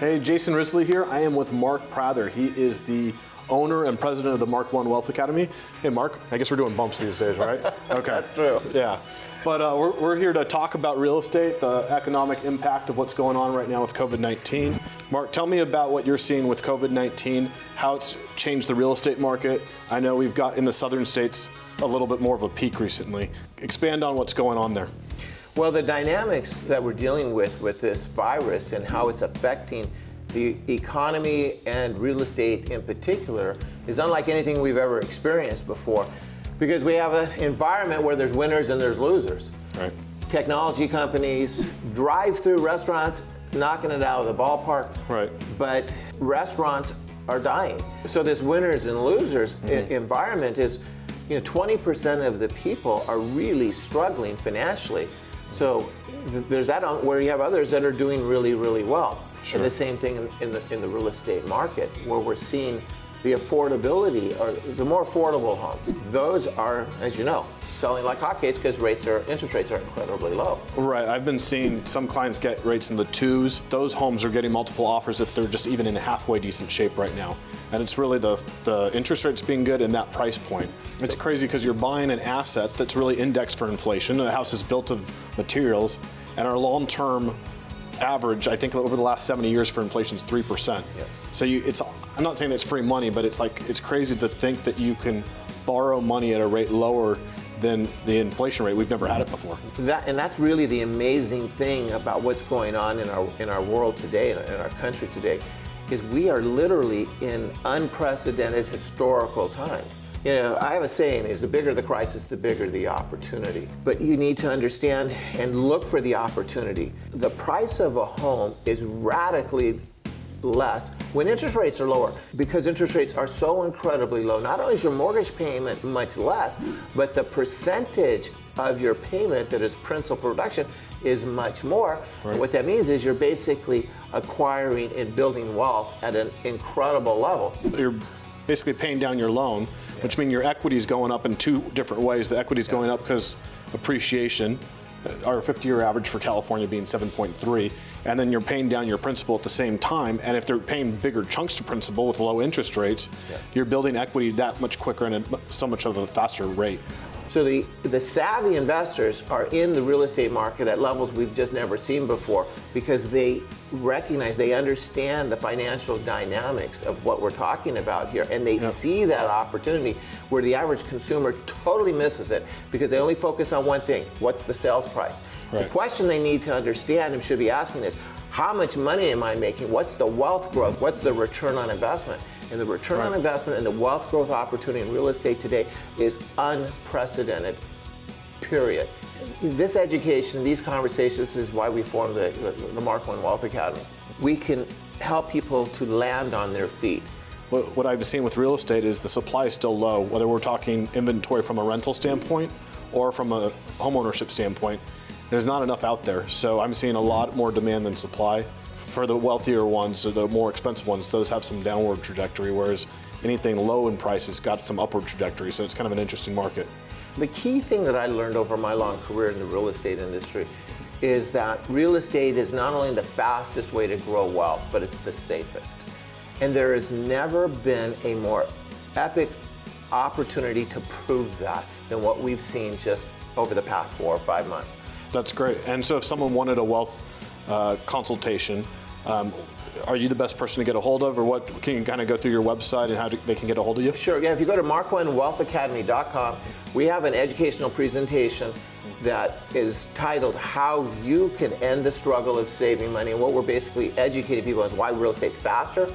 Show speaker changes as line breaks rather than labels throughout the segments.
Hey, Jason Risley here. I am with Mark Prather. He is the owner and president of the Mark I Wealth Academy. Hey, Mark, I guess we're doing bumps these days, right? Okay.
That's true.
Yeah. But we're here to talk about real estate, the economic impact of what's going on right now with COVID-19. Mark, tell me about what you're seeing with COVID-19, how it's changed the real estate market. I know we've got in the southern states a little bit more of a peak recently. Expand on what's going on there.
Well, the dynamics that we're dealing with this virus and how it's affecting the economy and real estate in particular is unlike anything we've ever experienced before, because we have an environment where there's winners and there's losers.
Right.
Technology companies, drive-through restaurants, knocking it out of the ballpark.
Right.
But restaurants are dying. So this winners and losers environment is, 20% of the people are really struggling financially. So there's that where you have others that are doing really, really well.
Sure.
And the same thing in the real estate market, where we're seeing the affordability, or the more affordable homes. Those are, as you know, selling like hotcakes because interest rates are incredibly low.
Right. I've been seeing some clients get rates in the 2s. Those homes are getting multiple offers if they're just even in halfway decent shape right now. And it's really the interest rates being good and that price point. It's crazy because you're buying an asset that's really indexed for inflation. The house is built of materials, and our long-term average, I think over the last 70 years for inflation is 3%.
Yes.
So I'm not saying it's free money, but it's crazy to think that you can borrow money at a rate lower than the inflation rate. We've never had it before.
And that's really the amazing thing about what's going on in our world today, in our country today, is we are literally in unprecedented historical times. I have a saying, is the bigger the crisis, the bigger the opportunity. But you need to understand and look for the opportunity. The price of a home is radically less when interest rates are lower, because interest rates are so incredibly low. Not only is your mortgage payment much less, but the percentage of your payment that is principal reduction is much more.
Right.
And what that means is you're basically acquiring and building wealth at an incredible level.
You're basically paying down your loan, which means your equity is going up in two different ways. The equity is going up because appreciation, our 50-year average for California being 7.3, and then you're paying down your principal at the same time. And if they're paying bigger chunks to principal with low interest rates, you're building equity that much quicker and at so much of a faster rate.
So the savvy investors are in the real estate market at levels we've just never seen before, because they recognize, they understand the financial dynamics of what we're talking about here, and they see that opportunity where the average consumer totally misses it because they only focus on one thing: what's the sales price?
Right.
The question they need to understand and should be asking is, how much money am I making? What's the wealth growth? What's the return on investment? And the return on investment and the wealth growth opportunity in real estate today is unprecedented, period. This education, these conversations is why we formed the Mark I Wealth Academy. We can help people to land on their feet.
What I've seen with real estate is the supply is still low, whether we're talking inventory from a rental standpoint or from a homeownership standpoint. There's not enough out there. So I'm seeing a lot more demand than supply. For the wealthier ones or the more expensive ones, those have some downward trajectory, whereas anything low in price has got some upward trajectory. So it's kind of an interesting market.
The key thing that I learned over my long career in the real estate industry is that real estate is not only the fastest way to grow wealth, but it's the safest. And there has never been a more epic opportunity to prove that than what we've seen just over the past 4 or 5 months.
That's great. And so if someone wanted a wealth consultation, are you the best person to get a hold of, or what? Can you kind of go through your website and how they can get a hold of you?
Sure, yeah, if you go to mark1wealthacademy.com, we have an educational presentation that is titled How You Can End the Struggle of Saving Money. And what we're basically educating people on is why real estate's faster,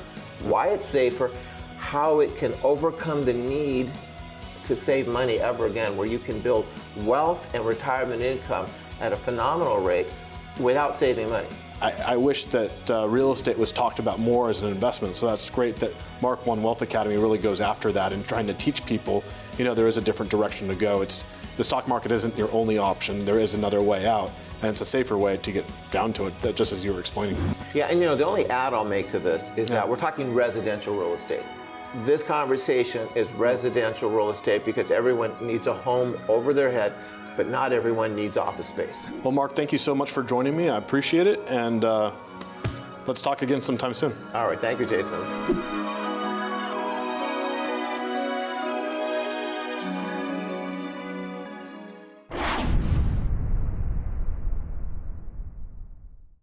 why it's safer, how it can overcome the need to save money ever again, where you can build wealth and retirement income at a phenomenal rate without saving money.
I wish that real estate was talked about more as an investment. So that's great that Mark I Wealth Academy really goes after that and trying to teach people, there is a different direction to go. The stock market isn't your only option. There is another way out, and it's a safer way to get down to it, just as you were explaining.
Yeah, and the only add I'll make to this is that we're talking residential real estate. This conversation is residential real estate because everyone needs a home over their head, but not everyone needs office space.
Well, Mark, thank you so much for joining me. I appreciate it, and let's talk again sometime soon.
All right, thank you, Jason.